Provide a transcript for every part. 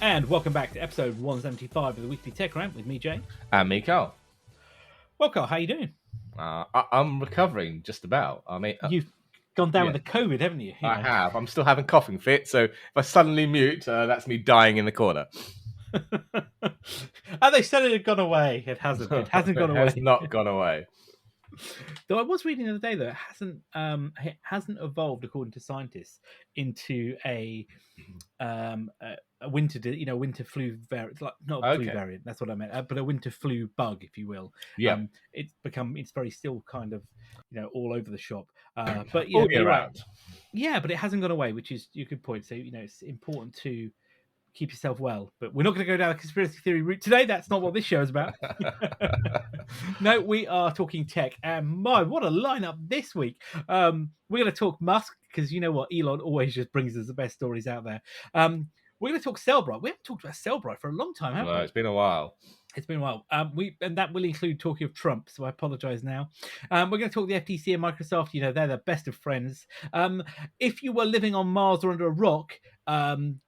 And welcome back to episode 175 of the Weekly Tech Rant with me, Jay. And me, Karl. Well, Karl, how you doing? I'm recovering just about. I mean, You've gone down yeah. with the COVID, haven't you? I have. I'm still having coughing fits, so if I suddenly mute, that's me dying in the corner. Oh, they said it had gone away. It hasn't. It hasn't gone away. It has not gone away. Though I was reading the other day that it hasn't evolved, according to scientists, into a winter, winter flu variant. Like not a flu variant. That's what I meant. But a winter flu bug, if you will. Yeah. It's very still kind of, all over the shop. But all year round. Yeah, but it hasn't gone away, which is a good point. So it's important to keep yourself well. But we're not going to go down the conspiracy theory route today. That's not what this show is about. No, we are talking tech. And what a lineup this week. We're going to talk Musk, because you know what? Elon always just brings us the best stories out there. We're going to talk Cellebrite. We haven't talked about Cellebrite for a long time, have we? It's been a while. It's been a while. And that will include talking of Trump, so I apologize now. We're going to talk the FTC and Microsoft. They're the best of friends. If you were living on Mars or under a rock,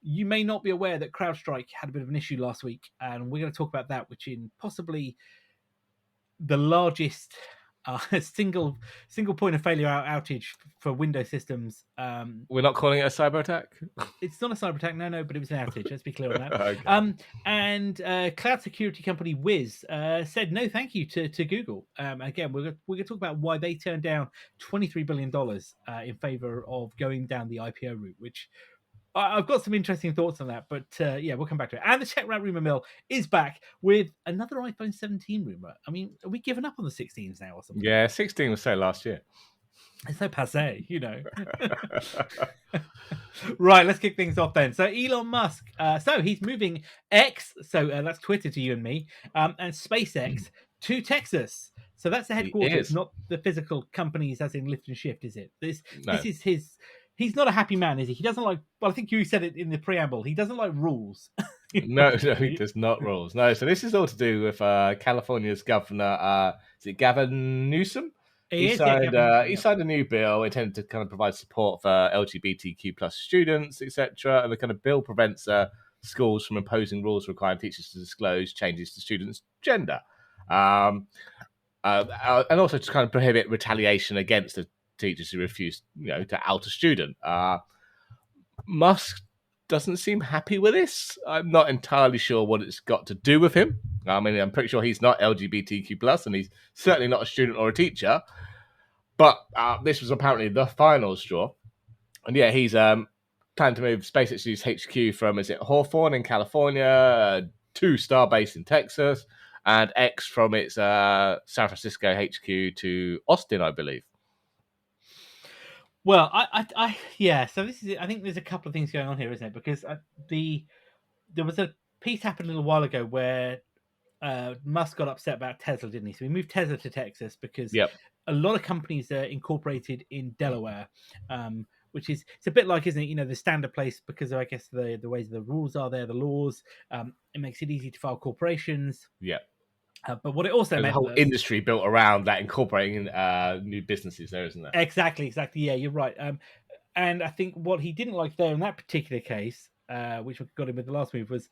you may not be aware that CrowdStrike had a bit of an issue last week, and we're going to talk about that, which in possibly the largest single point of failure outage for Windows systems. We're not calling it a cyber attack? It's not a cyber attack, no, but it was an outage. Let's be clear on that. Okay. And cloud security company Wiz said no thank you to Google. Again, we're going to talk about why they turned down $23 billion in favor of going down the IPO route, which I've got some interesting thoughts on that, but we'll come back to it. And the Tech Rat Rumour Mill is back with another iPhone 17 rumour. I mean, are we giving up on the 16s now or something? Yeah, 16 was so last year. It's so passé, Right, let's kick things off then. So Elon Musk, so he's moving X, so that's Twitter to you and me, and SpaceX to Texas. So that's the headquarters, not the physical companies as in lift and shift, is it? This is his... He's not a happy man, is he? He doesn't like... Well, I think you said it in the preamble. He doesn't like rules. No, he does not rules. No, so this is all to do with California's governor, is it Gavin Newsom? He signed a new bill intended to kind of provide support for LGBTQ plus students, etc. And the kind of bill prevents schools from imposing rules requiring teachers to disclose changes to students' gender. And also to kind of prohibit retaliation against the teachers who refuse, to out a student. Musk doesn't seem happy with this. I'm not entirely sure what it's got to do with him. I mean, I'm pretty sure he's not LGBTQ plus, and he's certainly not a student or a teacher. But this was apparently the final straw. And yeah, he's planning to move SpaceX's HQ from, is it Hawthorne in California, to Starbase in Texas, and X from its San Francisco HQ to Austin, I believe. Well, So this is. I think there's a couple of things going on here, isn't it? Because there was a piece happened a little while ago where Musk got upset about Tesla, didn't he? So he moved Tesla to Texas because a lot of companies are incorporated in Delaware, which is it's a bit like, isn't it? The standard place because of, I guess, the ways the rules are there, the laws. It makes it easy to file corporations. Yeah. But what it also meant, the whole industry built around that, incorporating new businesses there, isn't there? Exactly. Yeah, you're right. And I think what he didn't like there in that particular case, which got him with the last move, was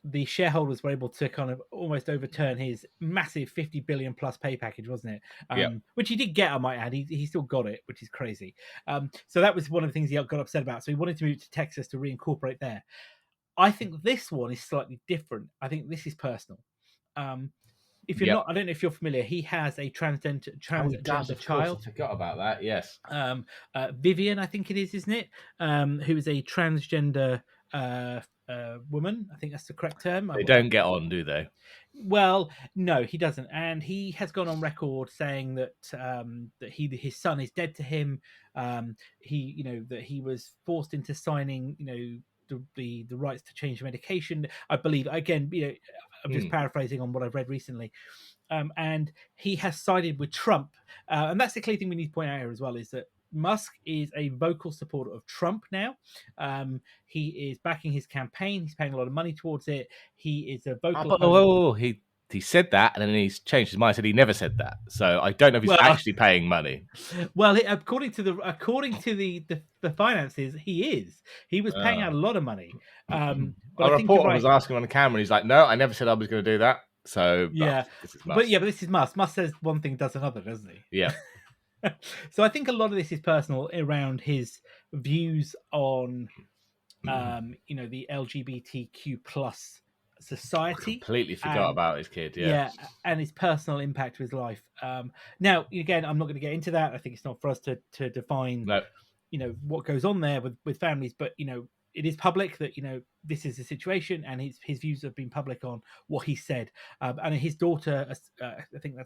the shareholders were able to kind of almost overturn his massive 50 billion plus pay package, wasn't it? Which he did get, I might add. He still got it, which is crazy. So that was one of the things he got upset about. So he wanted to move to Texas to reincorporate there. I think this one is slightly different. I think this is personal. If you're not, I don't know if you're familiar. He has a transgender child. I forgot about that. Yes. Vivian, I think it is, isn't it? Who is a transgender woman. I think that's the correct term. They don't get on, do they? Well, no, he doesn't, and he has gone on record saying that his son is dead to him. That he was forced into signing, the rights to change medication. I believe, again, I'm just paraphrasing on what I've read recently. And he has sided with Trump. And that's the key thing we need to point out here as well, is that Musk is a vocal supporter of Trump now. He is backing his campaign. He's paying a lot of money towards it. He is a vocal... he said that, and then he's changed his mind. Said he never said that. So I don't know if he's actually paying money. Well, according to the finances, he is. He was paying out a lot of money. But a reporter was asking on the camera, and he's like, "No, I never said I was going to do that." So yeah, but this is Musk. Musk says one thing, does another, doesn't he? Yeah. So I think a lot of this is personal around his views on, the LGBTQ plus society. Completely forgot about his kid. Yeah, and his personal impact to his life. Now, again, I'm not going to get into that. I think it's not for us to define, what goes on there with families. But it is public that this is the situation, and his views have been public on what he said. And his daughter, I think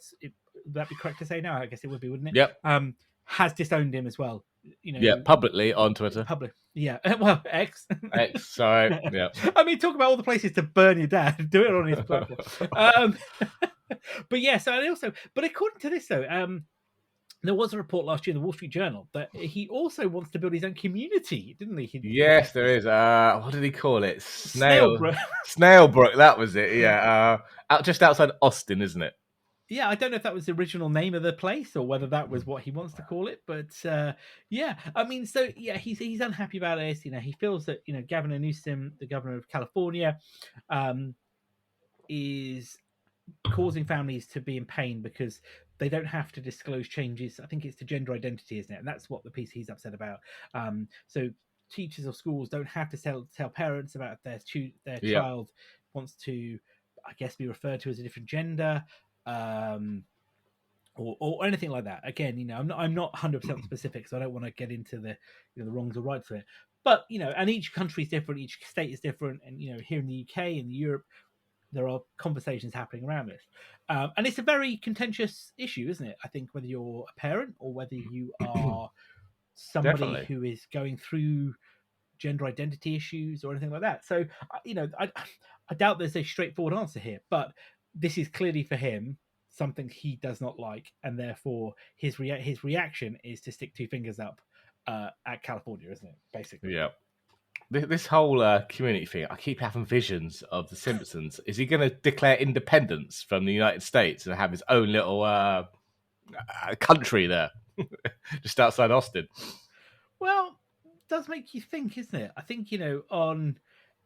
would that be correct to say now? I guess it would be, wouldn't it? Yep. Has disowned him as well. Publicly on Twitter. Yeah. Well, X. Sorry. Yeah. I mean, talk about all the places to burn your dad. Do it on his platform. But yeah. But according to this, though, there was a report last year in the Wall Street Journal that he also wants to build his own community, didn't he? Yes, there is. What did he call it? Snailbrook. Snailbrook. That was it. Yeah. Just outside Austin, isn't it? Yeah, I don't know if that was the original name of the place or whether that was what he wants to call it, but yeah, I mean, so yeah, he's unhappy about this. He feels that Gavin Newsom, the governor of California, is causing families to be in pain because they don't have to disclose changes. I think it's to gender identity, isn't it? And that's what the piece he's upset about. So teachers or schools don't have to tell parents about their child wants to, I guess, be referred to as a different gender. Or anything like that. Again, I'm not 100% specific, so I don't want to get into the the wrongs or rights of it. But and each country is different, each state is different, and here in the UK and Europe, there are conversations happening around this, and it's a very contentious issue, isn't it? I think whether you're a parent or whether you are somebody who is going through gender identity issues or anything like that. So I doubt there's a straightforward answer here, but this is clearly for him something he does not like, and therefore his reaction is to stick two fingers up at California, isn't it? Basically, yeah. This whole community thing, I keep having visions of The Simpsons. Is he going to declare independence from the United States and have his own little country there, just outside Austin? Well, it does make you think, isn't it? I think on.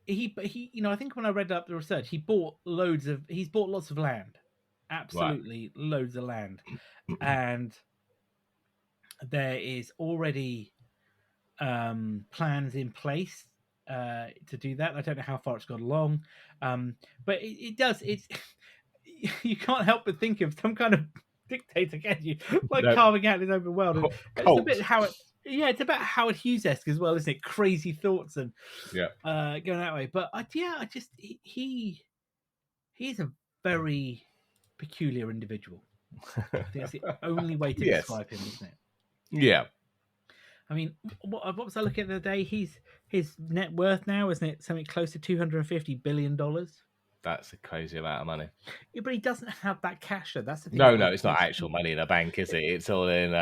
He I think when I read up the research, he's bought lots of land, absolutely loads of land, and there is already plans in place to do that. I don't know how far it's gone along, but it's you can't help but think of some kind of dictator, can you? Carving out his open world. It's a bit how it. Yeah, it's about Howard Hughes-esque as well, isn't it? Crazy thoughts and going that way. But he is a very peculiar individual. I think that's the only way to describe him, isn't it? Yeah. I mean, what was I looking at the other day? His net worth now, isn't it? Something close to $250 billion. That's a crazy amount of money. Yeah, but he doesn't have that cash, though. That's the thing. No, it's not actual money in a bank, is it? It's all in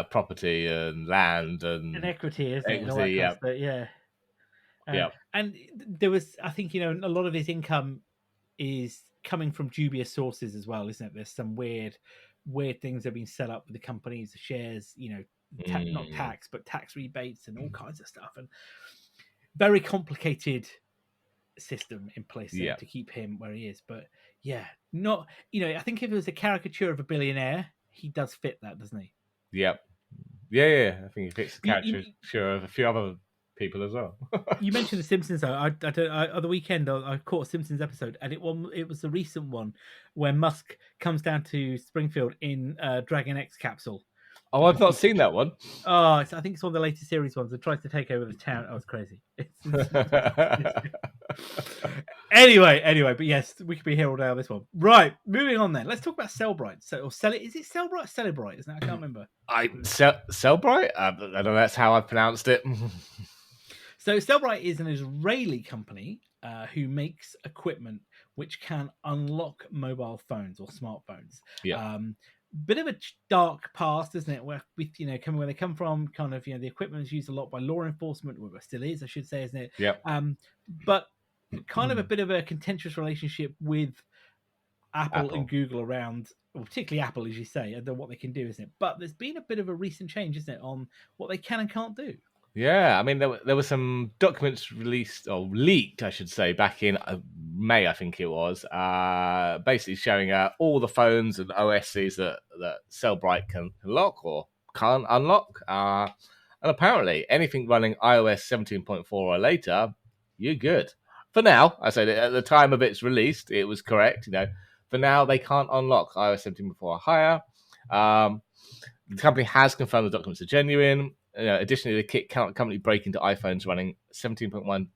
property and land and equity, isn't it? Equity, yeah. Yeah. And there was, I think, a lot of his income is coming from dubious sources as well, isn't it? There's some weird things that have been set up with the companies, the shares, not tax, but tax rebates and all kinds of stuff. And very complicated system in place to keep him where he is. But not I think if it was a caricature of a billionaire, he does fit that, doesn't he? Yeah. I think he fits the caricature of a few other people as well. You mentioned The Simpsons, though. On the weekend I caught a Simpsons episode, and it was the recent one where Musk comes down to Springfield in Dragon X capsule. Oh, I've not seen that one. Oh, I think it's one of the latest series ones. It tries to take over the town. Oh, it's crazy. Anyway, but yes, we could be here all day on this one. Right, moving on then. Let's talk about Cellebrite. Is it Cellebrite or Cellebrite? Isn't it? I can't remember. Cellebrite? I don't know. That's how I've pronounced it. So Cellebrite is an Israeli company who makes equipment which can unlock mobile phones or smartphones. Yeah. Bit of a dark past, isn't it? Where coming where they come from, kind of the equipment is used a lot by law enforcement, or still is, I should say, isn't it? Yeah. But kind of a bit of a contentious relationship with Apple and Google around, well, particularly Apple, as you say, and what they can do, isn't it? But there's been a bit of a recent change, isn't it, on what they can and can't do. Yeah, I mean, there were some documents released, or leaked, I should say, back in May, I think it was, basically showing all the phones and OSs that Cellebrite can lock or can't unlock. And apparently, anything running iOS 17.4 or later, you're good. For now, I say that at the time of its release, it was correct. For now, they can't unlock iOS 17.4 or higher. The company has confirmed the documents are genuine. Additionally, the kit cannot currently break into iPhones running 17.1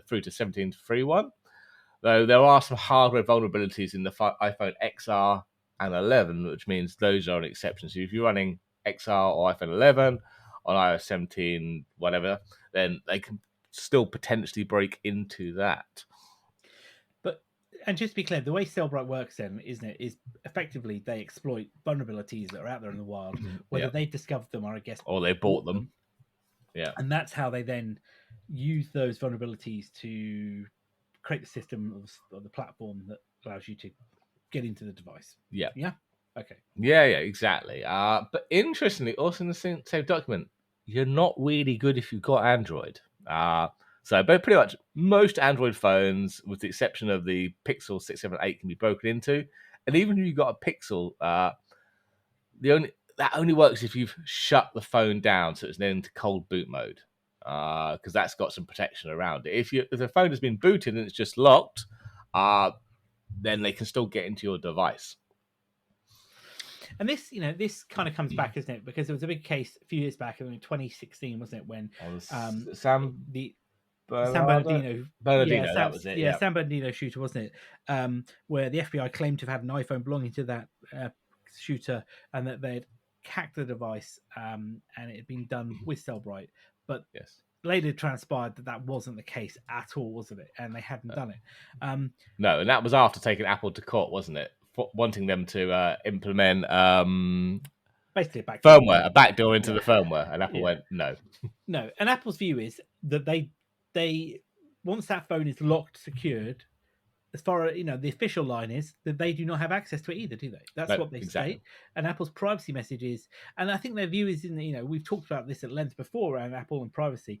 through to 17.3.1, though there are some hardware vulnerabilities in the iPhone XR and 11, which means those are an exception. So if you're running XR or iPhone 11 on iOS 17, whatever, then they can still potentially break into that. And just to be clear, the way Cellebrite works then, isn't it, is effectively they exploit vulnerabilities that are out there in the wild, whether they've discovered them or, I guess, or they bought them. Yeah. And that's how they then use those vulnerabilities to create the system or the platform that allows you to get into the device. Yeah. Yeah? Okay. Yeah, exactly. But interestingly, also in the same document, you're not really good if you've got Android. So, but pretty much most Android phones, with the exception of the Pixel 6, 7, 8, can be broken into. And even if you've got a Pixel, that only works if you've shut the phone down, so it's then into cold boot mode, because that's got some protection around it. If the phone has been booted and it's just locked, then they can still get into your device. And this, this kind of comes back, isn't it? Because there was a big case a few years back, in 2016, wasn't it, when San Bernardino, that was it. Yeah, San Bernardino shooter, wasn't it? Where the FBI claimed to have had an iPhone belonging to that shooter, and that they'd hacked the device, and it had been done with Cellebrite. But later transpired that wasn't the case at all, wasn't it? And they hadn't done it. No, and that was after taking Apple to court, wasn't it? Wanting them to implement basically a backdoor into the firmware, and Apple went no. No, and Apple's view is that they once that phone is locked, secured, as far as the official line is that they do not have access to it either, do they? That's what they state. And Apple's privacy message is, and I think their view is we've talked about this at length before around Apple and privacy.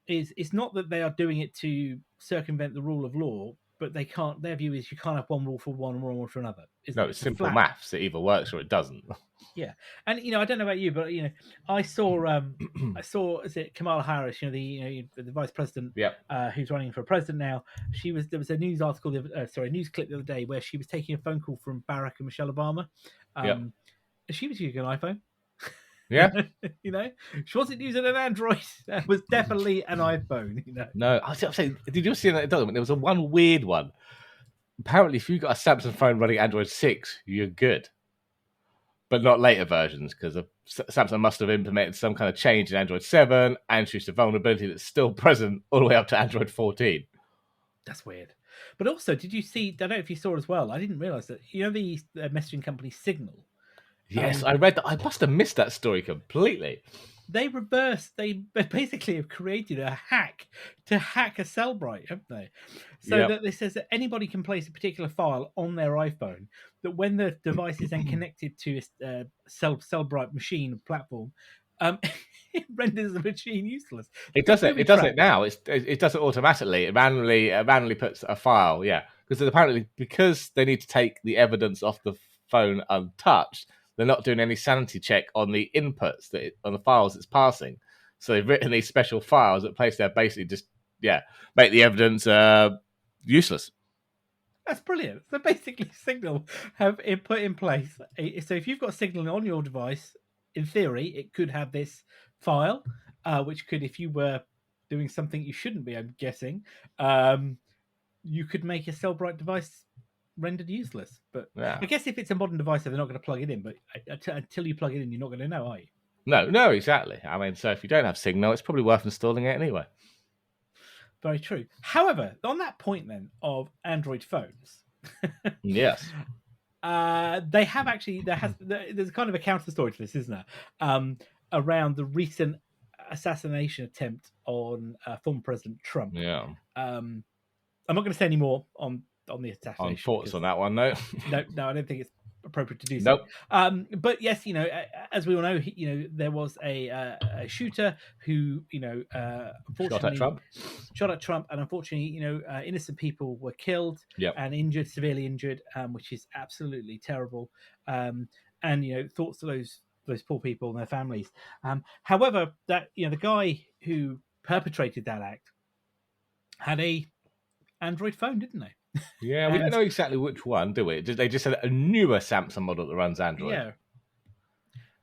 It's not that they are doing it to circumvent the rule of law, but they can't. Their view is you can't have one rule for one and one rule for another. It's simple maths. It either works or it doesn't. Yeah, and I don't know about you, but I saw is it Kamala Harris, the vice president, who's running for president now. There was a news article, news clip the other day where she was taking a phone call from Barack and Michelle Obama. She was using an iPhone. Yeah, she wasn't using an Android. That was definitely an iPhone. No, I'm saying, did you see in that document? There was one weird one. Apparently, if you got a Samsung phone running Android 6, you're good, but not later versions, because Samsung must have implemented some kind of change in Android 7 and introduced a vulnerability that's still present all the way up to Android 14. That's weird. But also, did you see? I don't know if you saw as well. I didn't realize that the messaging company Signal. Yes, I read that. I must have missed that story completely. They basically have created a hack to hack a Cellebrite, haven't they? So that this says that anybody can place a particular file on their iPhone, that when the device is then connected to a Cellebrite machine platform, it renders the machine useless. It does it. It does it now. It does it automatically. It manually puts a file. Yeah, because they need to take the evidence off the phone untouched. They're not doing any sanity check on the inputs on the files it's passing. So they've written these special files that place there basically just make the evidence useless. That's brilliant. So basically, Signal have put in place. So if you've got Signal on your device, in theory, it could have this file, which could, if you were doing something you shouldn't be, I'm guessing, you could make a Cellebrite device rendered useless. But I guess if it's a modern device, they're not going to plug it in. But until you plug it in, you're not going to know, are you? No, exactly. I mean, so if you don't have Signal, it's probably worth installing it anyway. Very true. However, on that point then of Android phones, yes, they have actually there's kind of a counter story to this, isn't there? Around the recent assassination attempt on former President Trump. Yeah. I'm not going to say any more on on the assassination. Thoughts on that one? No, no, I don't think it's appropriate to do nope. so. But yes, as we all know, there was a shooter who, unfortunately shot at Trump, and unfortunately, innocent people were killed and injured, severely injured, which is absolutely terrible. And thoughts to those poor people and their families. However, that the guy who perpetrated that act had a Android phone, didn't they? Yeah, we don't know exactly which one, do we? They just said a newer Samsung model that runs Android.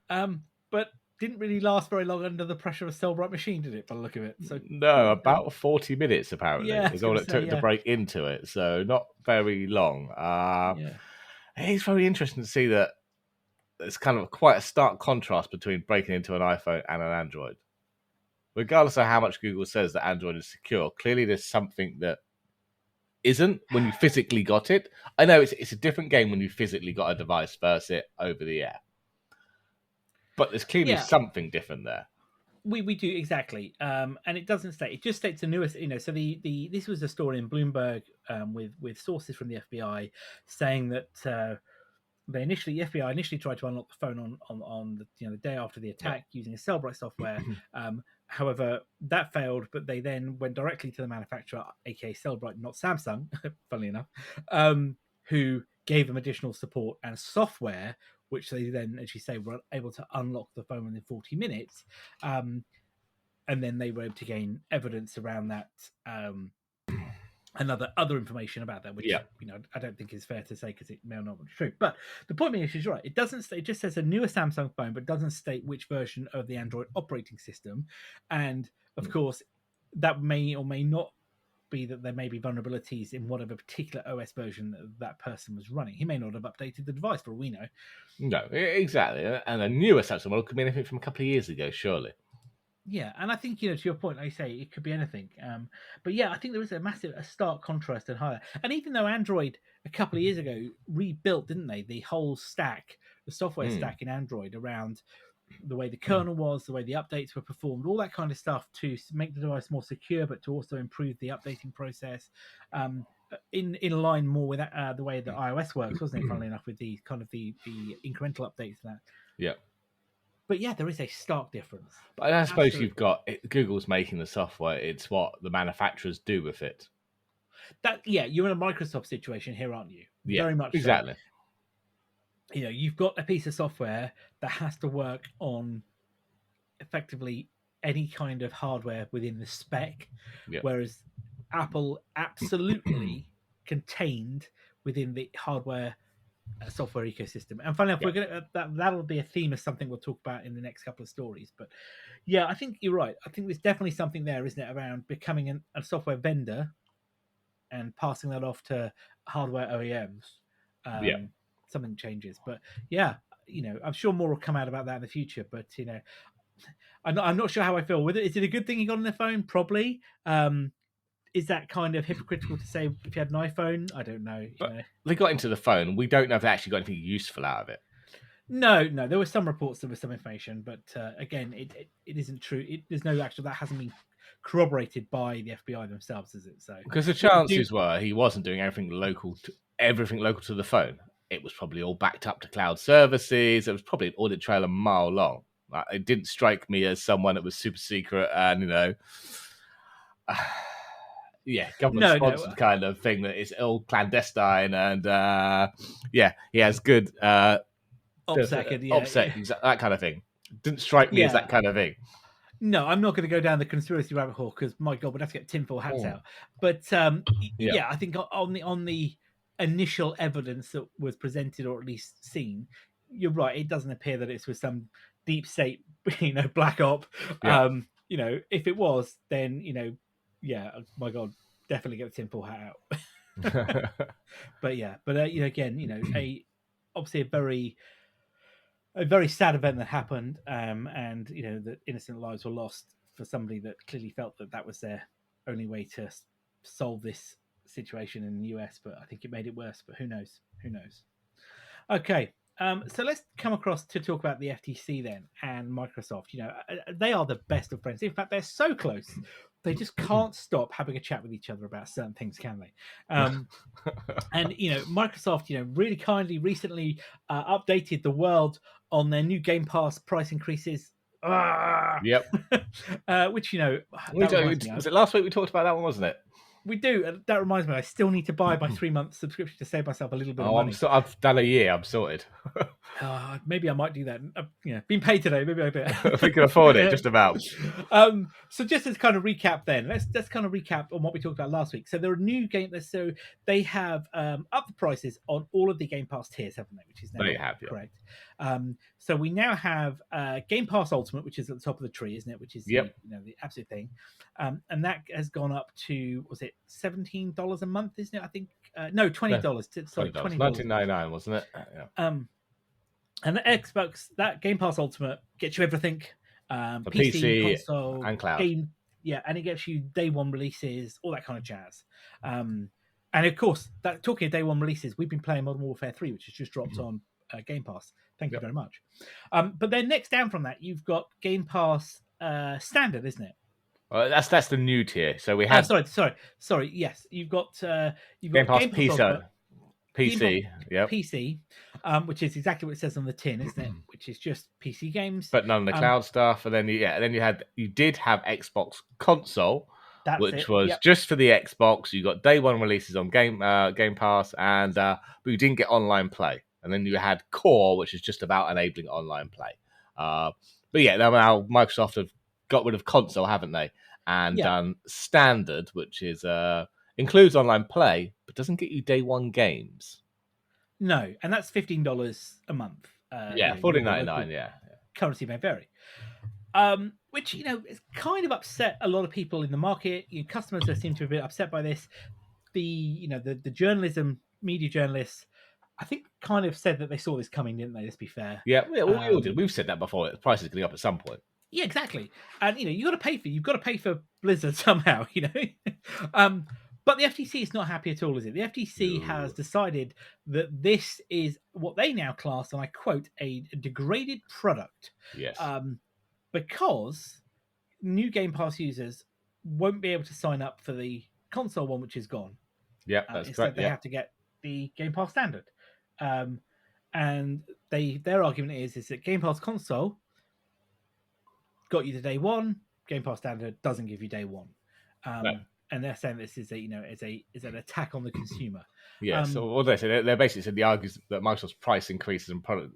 Yeah. But didn't really last very long under the pressure of a Cellebrite machine, did it? By the look of it. So no, about 40 minutes apparently is all it took to break into it. So not very long. It's very interesting to see that there's kind of quite a stark contrast between breaking into an iPhone and an Android. Regardless of how much Google says that Android is secure, clearly there's something that isn't when you physically got it. I know it's a different game when you physically got a device versus it over the air, but there's clearly something different there. We do exactly, and it doesn't state. It just states the newest. So this was a story in Bloomberg with sources from the FBI saying that the FBI initially tried to unlock the phone on the day after the attack using a Cellebrite software. However, that failed, but they then went directly to the manufacturer, aka Cellebrite, not Samsung, funnily enough, who gave them additional support and software, which they then, as you say, were able to unlock the phone within 40 minutes. And then they were able to gain evidence around that and other information about that, which I don't think is fair to say because it may or not be true. But the point being is, she's right. It doesn't state, it just says a newer Samsung phone, but doesn't state which version of the Android operating system. And of course, that may or may not be that there may be vulnerabilities in whatever particular OS version that person was running. He may not have updated the device for all we know. No, exactly. And a newer Samsung model could be anything from a couple of years ago, surely. Yeah, and I think, to your point, like you say, it could be anything. But yeah, I think there is a stark contrast and higher. And even though Android a couple of years ago rebuilt, didn't they, the whole stack, the software stack in Android around the way the kernel was, the way the updates were performed, all that kind of stuff to make the device more secure, but to also improve the updating process, in line more with the way that iOS works, wasn't it? Funnily enough, with the kind of the incremental updates and that. Yeah. But yeah, there is a stark difference. But I suppose you've got Google's making the software. It's what the manufacturers do with it. You're in a Microsoft situation here, aren't you? Yeah, very much exactly. So. You've got a piece of software that has to work on effectively any kind of hardware within the spec, whereas Apple absolutely contained within the hardware software ecosystem. And finally, we're gonna that'll be a theme of something we'll talk about in the next couple of stories. But yeah, I think you're right. I think there's definitely something there, isn't it, around becoming a software vendor and passing that off to hardware OEMs. Something changes, but I'm sure more will come out about that in the future. But I'm not sure how I feel with it. Is it a good thing he got on the phone? Probably. Is that kind of hypocritical to say if you had an iPhone? I don't know. They got into the phone. We don't know if they actually got anything useful out of it. No. There were some reports, there was some information, but again, it isn't true. There's no actual, that hasn't been corroborated by the FBI themselves, is it? So because the chances were he wasn't doing everything local to the phone. It was probably all backed up to cloud services. It was probably an audit trail a mile long. It didn't strike me as someone that was super secret and government-sponsored kind of thing that is all clandestine and he has good OPSEC, that kind of thing. Didn't strike me as that kind of thing. No, I'm not going to go down the conspiracy rabbit hole because my God, we'd have to get tinfoil hats out. But I think on the initial evidence that was presented or at least seen, you're right. It doesn't appear that it's with some deep state, black op. If it was, then my God, definitely get the tinfoil hat out. But again, obviously a very sad event that happened, and that innocent lives were lost for somebody that clearly felt that was their only way to solve this situation in the US. But I think it made it worse. But who knows? Okay. So let's come across to talk about the FTC then and Microsoft. They are the best of friends. In fact, they're so close They just can't stop having a chat with each other about certain things, can they? And Microsoft, really kindly recently updated the world on their new Game Pass price increases. Yep. Which that reminds me was it last week we talked about that one, wasn't it? We do. That reminds me, I still need to buy my 3-month subscription to save myself a little bit of money. I've done a year. I'm sorted. Maybe I might do that. Being paid today. Maybe I do. If we can afford it, just about. So just as kind of recap, then let's kind of recap on what we talked about last week. So there are new games. So they have upped the prices on all of the Game Pass tiers, haven't they? Which is now correct. So we now have Game Pass Ultimate, which is at the top of the tree, isn't it? Which is the absolute thing. And that has gone up to, was it $17 a month? Isn't it? I think no, $20. Sorry, $20. $19.99, wasn't it? Yeah. And the Xbox, that Game Pass Ultimate gets you everything. PC, console, and cloud. Game, and it gets you day one releases, all that kind of jazz. And of course, talking of day one releases, we've been playing Modern Warfare 3, which has just dropped on Game Pass. Thank you very much. But then next down from that, you've got Game Pass Standard, isn't it? That's the new tier. So we have. Sorry. Yes, you've got Game Pass PC. Yeah. PC, which is exactly what it says on the tin, isn't it? Which is just PC games, but none of the cloud stuff. And then you did have Xbox console, which was just for the Xbox. You got day one releases on Game Pass, and but you didn't get online play. And then you had Core, which is just about enabling online play. But now Microsoft have got rid of console, haven't they? And done Standard, which is includes online play, but doesn't get you day one games. No, and that's $15 a month. $14.99. Currency may vary. Which is kind of upset a lot of people in the market. Customers seem to be a bit upset by this. The media journalists, I think, kind of said that they saw this coming, didn't they? Let's be fair. Yeah, we all did. We've said that before. The price is going up at some point. Yeah, exactly. And you've got to pay for Blizzard somehow. But the FTC is not happy at all, is it? The FTC has decided that this is what they now class, and I quote, a degraded product. Yes. Because new Game Pass users won't be able to sign up for the console one, which is gone. Yep, that's correct. They have to get the Game Pass Standard. And their argument is that Game Pass console got you to day one. Game Pass Standard doesn't give you day one. No. And they're saying this is is an attack on the consumer. Yeah. So what they say, they basically said the argues that Microsoft's price increases and product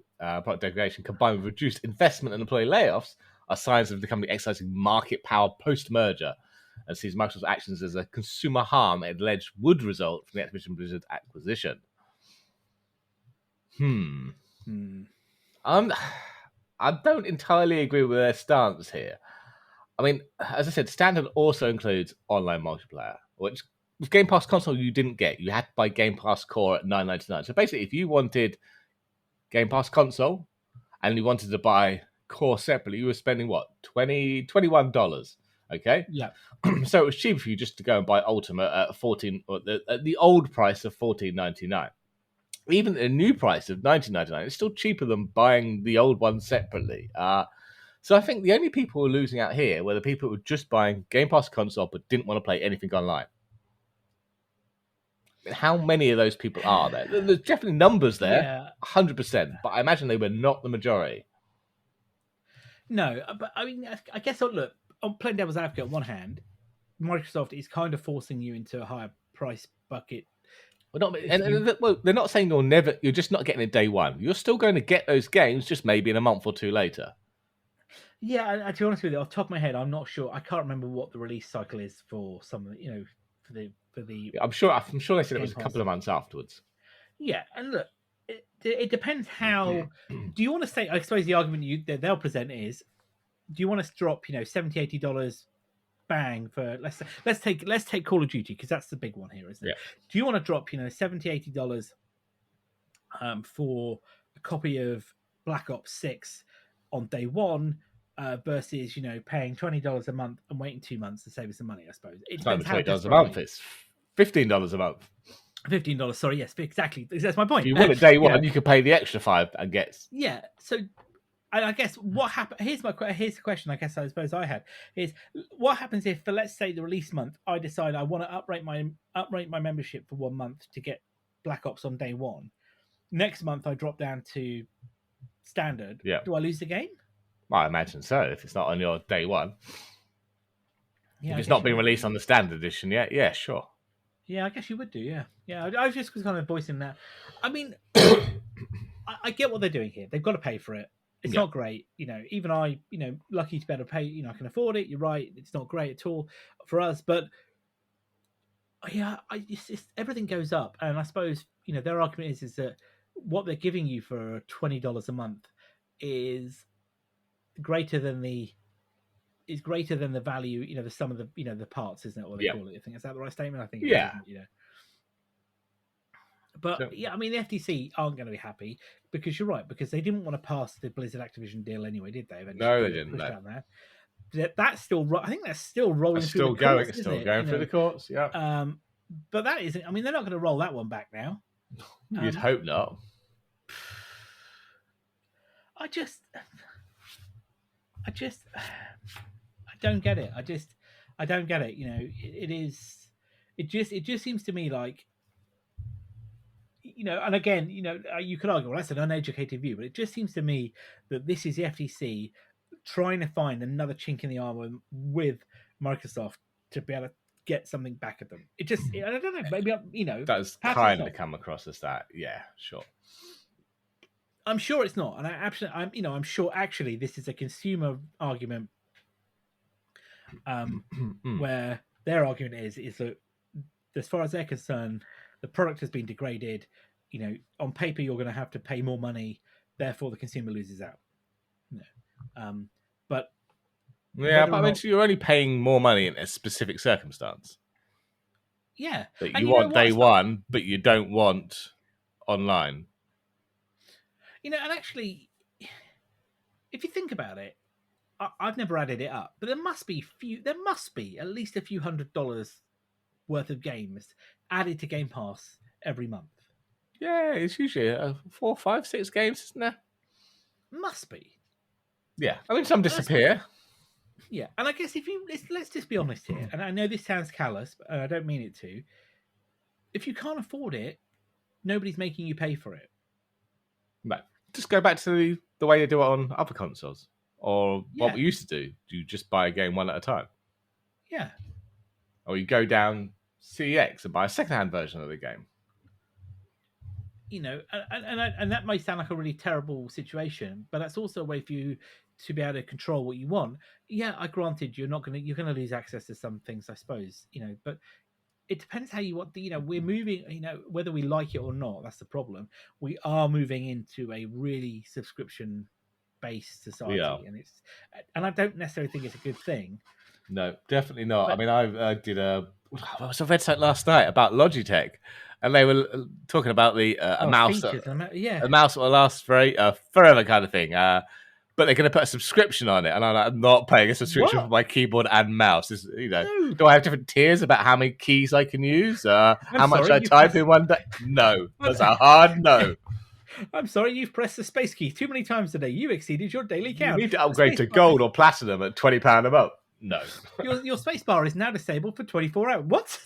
degradation combined with reduced investment and employee layoffs are signs of the company exercising market power post merger, and sees Microsoft's actions as a consumer harm it alleged would result from the Activision Blizzard acquisition. I don't entirely agree with their stance here. I mean, as I said, Standard also includes online multiplayer, which with Game Pass console you didn't get. You had to buy Game Pass Core at $9.99. So basically, if you wanted Game Pass console and you wanted to buy Core separately, you were spending what, $21? Okay, yeah. So it was cheaper for you just to go and buy Ultimate at at the old price of $14.99. Even at a new price of $19.99, it's still cheaper than buying the old one separately. So I think the only people who are losing out here were the people who were just buying Game Pass console but didn't want to play anything online. How many of those people are there? There's definitely numbers there, 100%, but I imagine they were not the majority. No, but I mean, I guess, look, on playing devil's advocate on one hand, Microsoft is kind of forcing you into a higher price bucket. They're not saying you're just not getting it day one. You're still going to get those games, just maybe in a month or two later. Yeah, and to be honest with you, off the top of my head, I'm not sure. I can't remember what the release cycle is for some, for the. I'm sure they said it was a couple of months afterwards. Yeah, and look, it depends how. Do you want to say? I suppose the argument they'll present is, do you want to drop $70, $80 bang for let's take Call of Duty, because that's the big one here, isn't it? Yeah. Do you want to drop $70, $80 for a copy of Black Ops 6 on day one? Versus paying $20 a month and waiting 2 months to save us some money, I suppose. It's not $20 a month, it's $15 a month. $15, sorry, yes, exactly. That's my point. If you want it day one, you could pay the extra $5 and get. Yeah, so And I guess what happened. Here's the question. I suppose I had is what happens if, for let's say the release month, I decide I want to uprate my membership for 1 month to get Black Ops on day one. Next month I drop down to standard. Yeah. Do I lose the game? I imagine so. If it's not on your day one, if it's not been released on the standard edition yet, yeah, sure. Yeah, I guess you would do. Yeah. I was just kind of voicing that. I mean, I get what they're doing here. They've got to pay for it. It's not great, even I, lucky to be able to pay, I can afford it. You're right. It's not great at all for us, but yeah, everything goes up. And I suppose, their argument is that what they're giving you for $20 a month is greater than the value, the sum of the, the parts, isn't it? What they call it. I think, is that the right statement? I think, yeah. But yeah, I mean, the FTC aren't going to be happy because you're right, because they didn't want to pass the Blizzard Activision deal anyway, did they? Eventually, no, they didn't. That's still, I think that's still rolling through the courts. It's still going through the courts, yeah. But that isn't, I mean, they're not going to roll that one back now. You'd hope not. I don't get it. I don't get it. It just seems to me like, and again, you could argue, well, that's an uneducated view, but it just seems to me that this is the FTC trying to find another chink in the armor with Microsoft to be able to get something back at them. I don't know, maybe, that's kind of come across as that. Yeah, sure. I'm sure it's not, and I'm sure actually this is a consumer argument, where their argument is that as far as they're concerned, the product has been degraded. On paper, you're going to have to pay more money. Therefore, the consumer loses out. But I mean, so you're only paying more money in a specific circumstance. Yeah, that you want day one, but you don't want online. And actually, if you think about it, I've never added it up, but there must be at least a few $100 worth of games added to Game Pass every month. Yeah, it's usually 4, 5, 6 games, isn't there? Must be. Yeah, I mean, some disappear. Yeah, and I guess let's just be honest here, and I know this sounds callous, and I don't mean it to. If you can't afford it, nobody's making you pay for it. Right. Just go back to the way they do it on other consoles, or what we used to do. You just buy a game one at a time. Yeah. Or you go down CX and buy a second-hand version of the game. And that may sound like a really terrible situation, but that's also a way for you to be able to control what you want. Yeah, I granted you're going to lose access to some things, I suppose, but it depends how you want we're moving, whether we like it or not, that's the problem. We are moving into a really subscription based society, and I don't necessarily think it's a good thing. No, definitely not. But, I mean, I did I read something last night about Logitech, and they were talking about a mouse, a mouse that will last forever kind of thing. But they're going to put a subscription on it, and I'm not paying a subscription for my keyboard and mouse. No. Do I have different tiers about how many keys I can use? How much I type in one day? No, that's a hard no. I'm sorry, you've pressed the space key too many times today. You exceeded your daily count. You need to upgrade to gold or platinum at £20 a month. No. Your space bar is now disabled for 24 hours. What?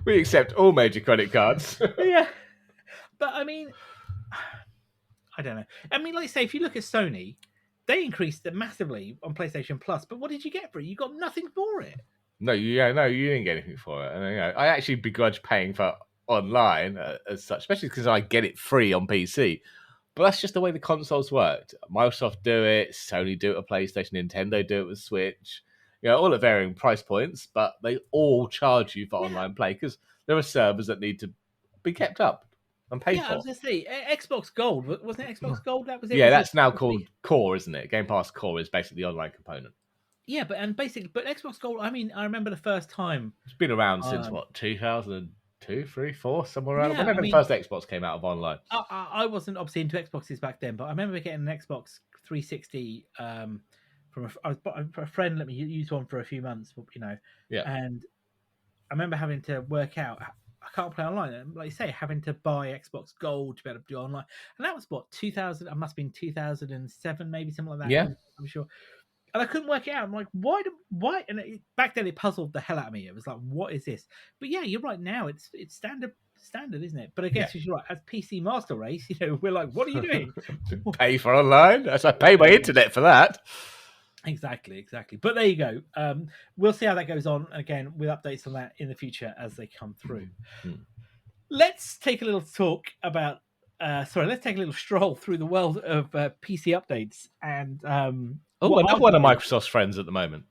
We accept all major credit cards. Yeah. But I mean, I don't know. I mean, like I say, if you look at Sony, they increased it massively on PlayStation Plus, but what did you get for it? You got nothing for it. No, you didn't get anything for it. And I actually begrudge paying for online as such, especially because I get it free on PC. But that's just the way the consoles worked. Microsoft do it, Sony do it with PlayStation, Nintendo do it with Switch. All at varying price points, but they all charge you for online play because there are servers that need to be kept up and paid for. Yeah, I was going to say, Xbox Gold, wasn't it Xbox Gold? That was it. Yeah, that's now called Core, isn't it? Game Pass Core is basically the online component. Yeah, but Xbox Gold, I mean, I remember the first time. It's been around since, 2002, 3, 4, somewhere around. Whenever the first Xbox came out of online. I wasn't obviously into Xboxes back then, but I remember getting an Xbox 360 from a friend let me use one for a few months, Yeah. And I remember having to work out I can't play online. And like you say, having to buy Xbox Gold to be able to do online, and that was what 2000. It must have been 2007, maybe something like that. Yeah. I'm sure. And I couldn't work it out. I'm like, why? And back then, it puzzled the hell out of me. It was like, what is this? But yeah, you're right. Now it's standard, isn't it? But I guess you're right. As PC Master Race, we're like, what are you doing? Pay for online? As I pay my internet for that. Exactly. But there you go. We'll see how that goes on. Again, with updates on that in the future as they come through. Let's take a little talk about. Let's take a little stroll through the world of PC updates and. Another one of Microsoft's friends at the moment.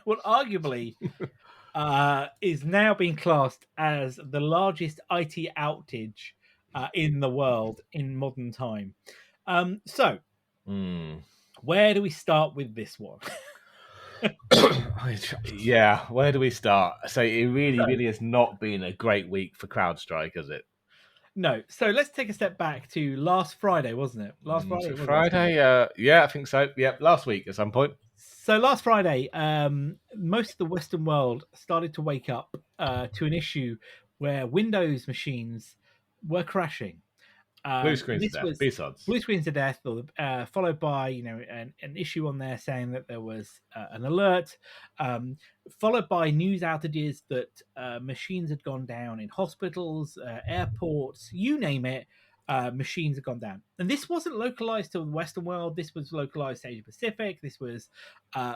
What arguably is now being classed as the largest IT outage in the world in modern time. Where do we start with this one? Yeah, where do we start? So it really has not been a great week for CrowdStrike, has it? No. So let's take a step back to last Friday, wasn't it? Yeah, I think so. Yeah, last week at some point. So last Friday, most of the Western world started to wake up to an issue where Windows machines were crashing. Blue screens to death. B-sods. Blue screens to death, followed by an issue on there saying that there was an alert, followed by news outages that machines had gone down in hospitals, airports, you name it. Machines have gone down, and this wasn't localized to the Western world. This was localized to Asia Pacific. This was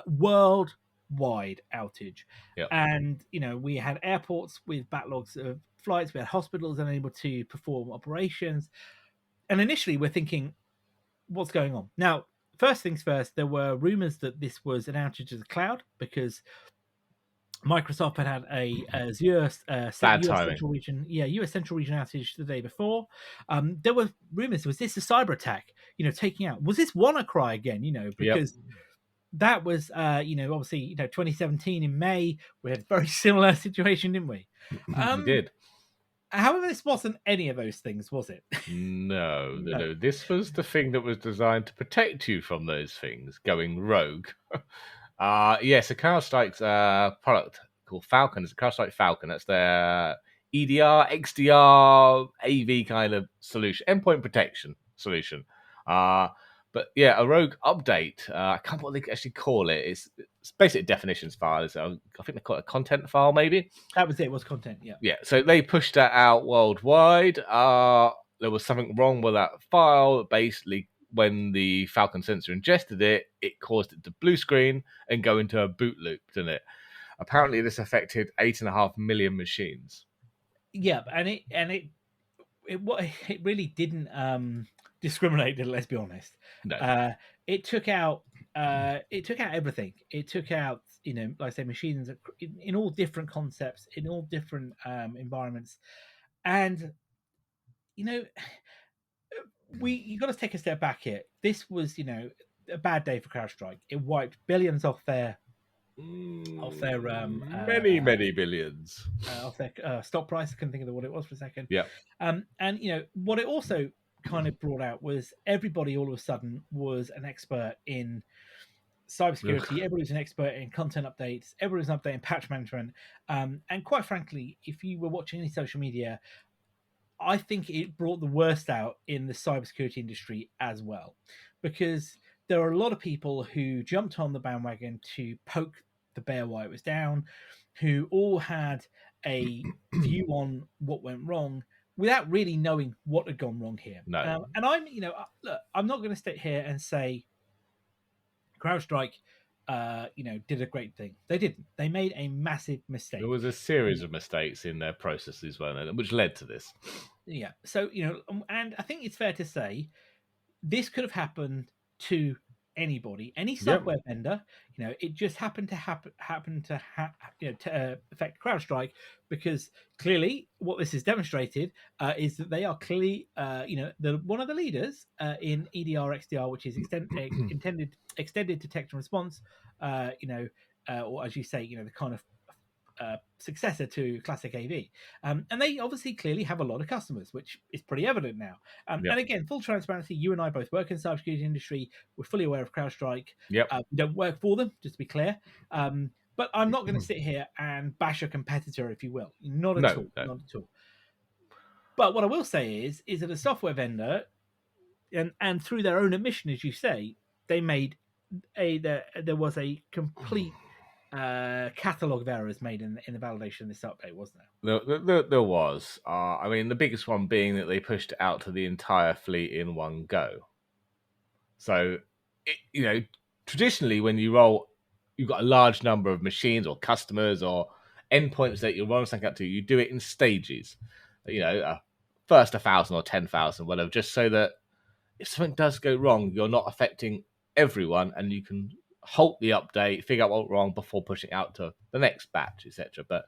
worldwide outage. Yep. And we had airports with backlogs of flights. We had hospitals unable to perform operations. And initially, we're thinking, what's going on? Now, first things first, there were rumors that this was an outage of the cloud because Microsoft had a Azure US Central Region, US Central Region outage the day before. There were rumors, was this a cyber attack? Taking out, was this WannaCry again? Because that was, obviously, 2017 in May, we had a very similar situation, didn't we? We did. However, this wasn't any of those things, was it? No. This was the thing that was designed to protect you from those things going rogue. Yes, a CrowdStrike's product called Falcon. It's a CrowdStrike Falcon. That's their EDR, XDR, AV kind of solution, endpoint protection solution. But yeah, a rogue update. I can't remember what they actually call it. It's basic definitions file. So I think they call it a content file, maybe. That was it. It was content. Yeah. Yeah. So they pushed that out worldwide. There was something wrong with that file. Basically, when the Falcon sensor ingested it, it caused it to blue screen and go into a boot loop, didn't it? Apparently, this affected 8.5 million machines. Yeah, and it really didn't discriminate. Let's be honest. No. It took out everything. It took out like I say, machines in all different concepts, in all different environments, and you got to take a step back here. This was a bad day for CrowdStrike. It wiped billions off their many billions off their stock price. I couldn't think of what it was for a second. Yeah. And what it also kind of brought out was everybody all of a sudden was an expert in cybersecurity. Everybody was an expert in content updates. Everybody was an expert in patch management. And quite frankly, if you were watching any social media, I think it brought the worst out in the cybersecurity industry as well, because there are a lot of people who jumped on the bandwagon to poke the bear while it was down, who all had a view on what went wrong without really knowing what had gone wrong here. No. And I'm, look, I'm not going to sit here and say CrowdStrike, did a great thing. They didn't. They made a massive mistake. There was a series of mistakes in their processes, weren't there, which led to this. Yeah. So, and I think it's fair to say this could have happened to anybody, any software vendor. It just happened to affect CrowdStrike, because clearly what this has demonstrated is that they are clearly, one of the leaders in EDR, XDR, which is extended detection response. Or as you say, the kind of successor to classic AV, and they obviously clearly have a lot of customers, which is pretty evident now. And again, full transparency, you and I both work in the cybersecurity industry. We're fully aware of CrowdStrike. We don't work for them, just to be clear. But I'm not going to sit here and bash a competitor, if you will. Not at all. No. Not at all. But what I will say is that a software vendor, and through their own admission, as you say, they made there was a complete catalog of errors made in the validation of this update, wasn't there? There was. I mean, the biggest one being that they pushed it out to the entire fleet in one go. So, traditionally when you roll, you've got a large number of machines or customers or endpoints that you're rolling something up to. You do it in stages. First 1,000 or 10,000, whatever, just so that if something does go wrong, you're not affecting everyone, and you can halt the update, figure out what went wrong before pushing out to the next batch, etc. But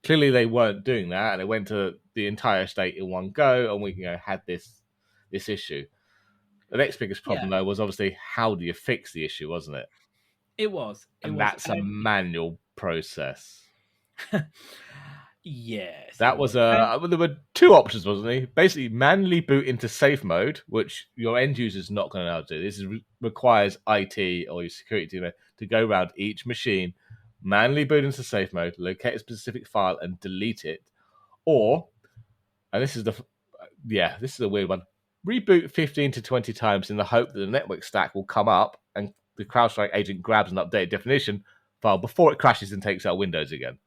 clearly they weren't doing that, and it went to the entire estate in one go, and we had this issue. The next biggest problem, though, was obviously how do you fix the issue, wasn't it? It was. That's a manual process. Yes. That was there were two options, wasn't there? Basically, manually boot into safe mode, which your end user's not going to know how to do. This requires IT or your security team to go around each machine, manually boot into safe mode, locate a specific file, and delete it. Or, and this is a weird one, reboot 15 to 20 times in the hope that the network stack will come up and the CrowdStrike agent grabs an updated definition file before it crashes and takes out Windows again.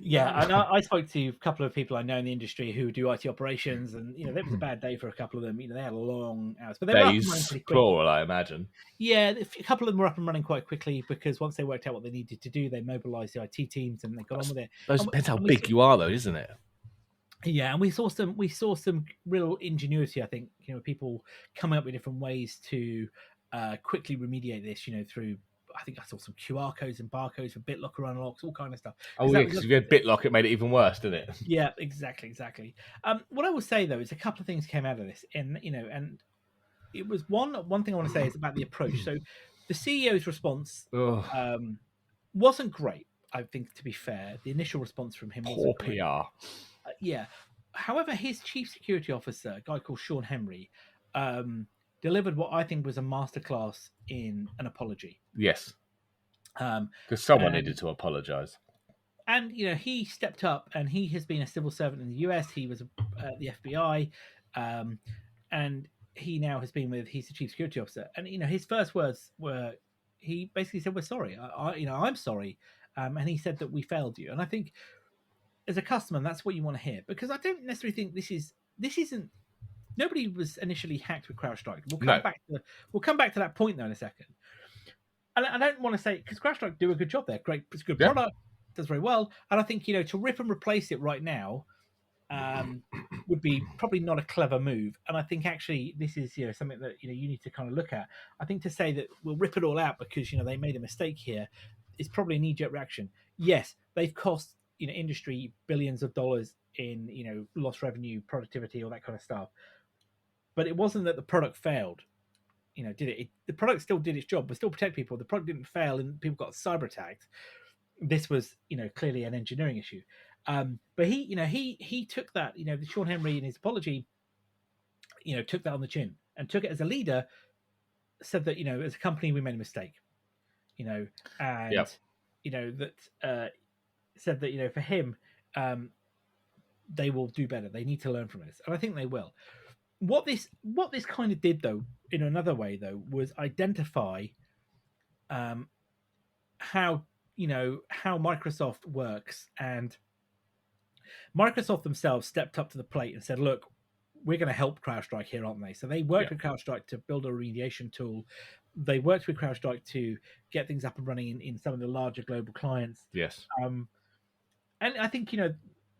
Yeah, and I spoke to a couple of people I know in the industry who do IT operations, and that was a bad day for a couple of them. They had long hours, but they were up and running pretty quick. Plural, I imagine. Yeah, a couple of them were up and running quite quickly because once they worked out what they needed to do, they mobilized the IT teams and they got on with it. Depends how big you are, though, isn't it? Yeah, and we saw some real ingenuity. I think people coming up with different ways to quickly remediate this. Through. I think I saw some QR codes and barcodes for BitLocker unlocks, all kind of stuff. Oh, yeah, because if you had BitLock, it made it even worse, didn't it? Yeah, exactly. What I will say, though, is a couple of things came out of this. And it was one thing I want to say is about the approach. So the CEO's response wasn't great, I think, to be fair. The initial response from him wasn't great. Poor PR. Yeah. However, his chief security officer, a guy called Sean Henry, delivered what I think was a masterclass in an apology. Yes. Because someone needed to apologize. And, he stepped up, and he has been a civil servant in the US. He was at the FBI, and he now has been he's the chief security officer. And, his first words were, he basically said, we're sorry. I'm sorry. And he said that we failed you. And I think as a customer, that's what you want to hear, because I don't necessarily think this isn't. Nobody was initially hacked with CrowdStrike. We'll come back to that point though in a second. And I don't want to say, because CrowdStrike do a good job there. Great, it's a good product, does very well. And I think to rip and replace it right now would be probably not a clever move. And I think actually this is something that you need to kind of look at. I think to say that we'll rip it all out because they made a mistake here is probably a knee-jerk reaction. Yes, they've cost industry billions of dollars in lost revenue, productivity, all that kind of stuff. But it wasn't that the product failed, did it? The product still did its job. We still protect people. The product didn't fail, and people got cyber attacked. This was, clearly an engineering issue. But he took that, Sean Henry in his apology, took that on the chin and took it as a leader. Said that as a company we made a mistake, and that said that for him, they will do better. They need to learn from this, and I think they will. What this kind of did, though, in another way, though, was identify how Microsoft works, and Microsoft themselves stepped up to the plate and said, "Look, we're going to help CrowdStrike here, aren't they?" So they worked with CrowdStrike to build a remediation tool. They worked with CrowdStrike to get things up and running in some of the larger global clients. Yes, and I think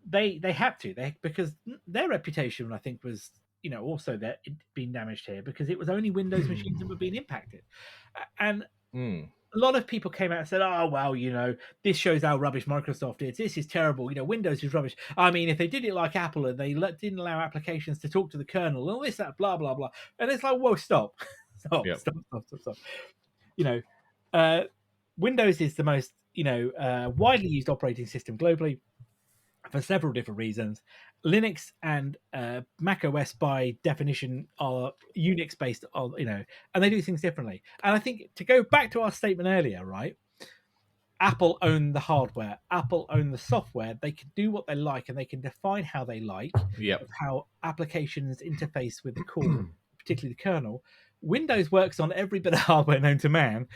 they had to because their reputation, I think, was. Also that it being damaged here because it was only Windows machines that were being impacted. And a lot of people came out and said, oh, well, this shows how rubbish Microsoft is. This is terrible. Windows is rubbish. I mean, if they did it like Apple and they didn't allow applications to talk to the kernel and all this, that, blah, blah, blah. And it's like, whoa, stop. Stop. Windows is the most, widely used operating system globally for several different reasons. Linux and Mac OS by definition are Unix based on, and they do things differently. And I think to go back to our statement earlier, right? Apple owned the hardware, Apple owned the software. They can do what they like, and they can define how they like, Yep. of how applications interface with the core, particularly the kernel. Windows works on every bit of hardware known to man,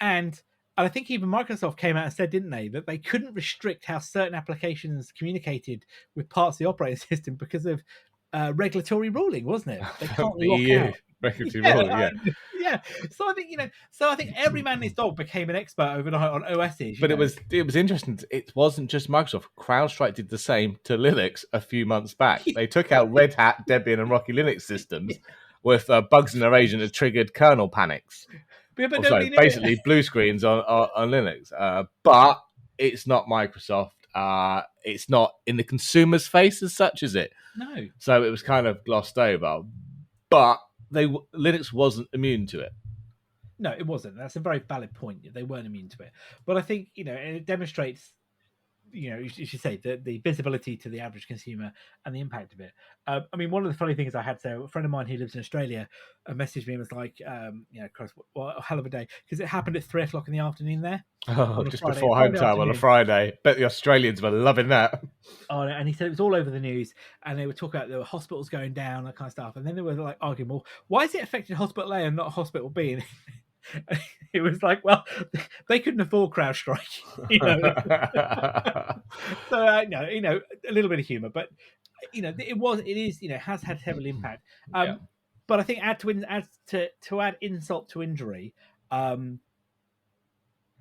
and I think even Microsoft came out and said, didn't they, that they couldn't restrict how certain applications communicated with parts of the operating system because of regulatory ruling, wasn't it? They can't The lock EU out. regulatory ruling, Yeah. So I think I think every man and his dog became an expert overnight on OSs. But it was interesting. It wasn't just Microsoft. CrowdStrike did the same to Linux a few months back. They took out Red Hat, Debian, and Rocky Linux systems with bugs in their agent that triggered kernel panics. But sorry, basically blue screens on Linux. But it's not Microsoft. It's not in the consumer's face as such, is it? No. So it was kind of glossed over. But Linux wasn't immune to it. No, it wasn't. That's a very valid point. They weren't immune to it. But I think, it demonstrates, you should say, the visibility to the average consumer and the impact of it. I mean, one of the funny things I had, so a friend of mine who lives in Australia messaged me and was like, Christ, what a hell of a day. Because it happened at 3:00 in the afternoon there. Oh, just Friday, before home time on a Friday. Bet the Australians were loving that. Oh, and he said it was all over the news, and they were talking about there were hospitals going down, that kind of stuff. And then they were like arguing, well, why is it affecting hospital A and not hospital B? And it was like, well, they couldn't afford CrowdStrike. So a little bit of humor, but it has had heavy impact. But I think to add insult to injury,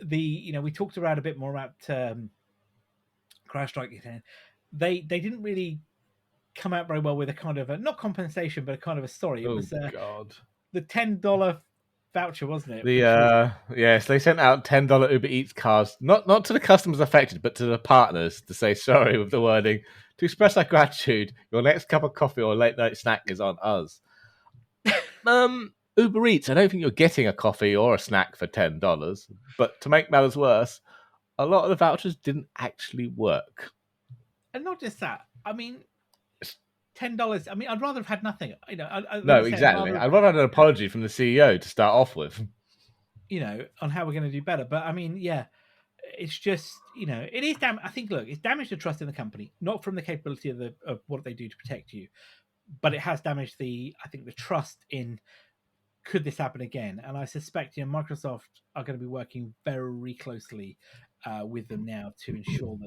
we talked around a bit more about CrowdStrike. They didn't really come out very well with a kind of not compensation, but a kind of a story. It was God. The $10 voucher, wasn't it? Yes, they sent out $10 Uber Eats cards, not to the customers affected, but to the partners to say sorry with the wording, to express our gratitude. Your next cup of coffee or late night snack is on us. Uber Eats, I don't think you're getting a coffee or a snack for $10. But to make matters worse, a lot of the vouchers didn't actually work. And not just that. I mean, $10. I mean, I'd rather have had nothing. No, exactly. I'd rather have an apology from the CEO to start off with. On how we're going to do better. But I mean, yeah, it's just it is I think, look, it's damaged the trust in the company, not from the capability of what they do to protect you, but it has damaged the trust in, could this happen again? And I suspect Microsoft are going to be working very closely with them now to ensure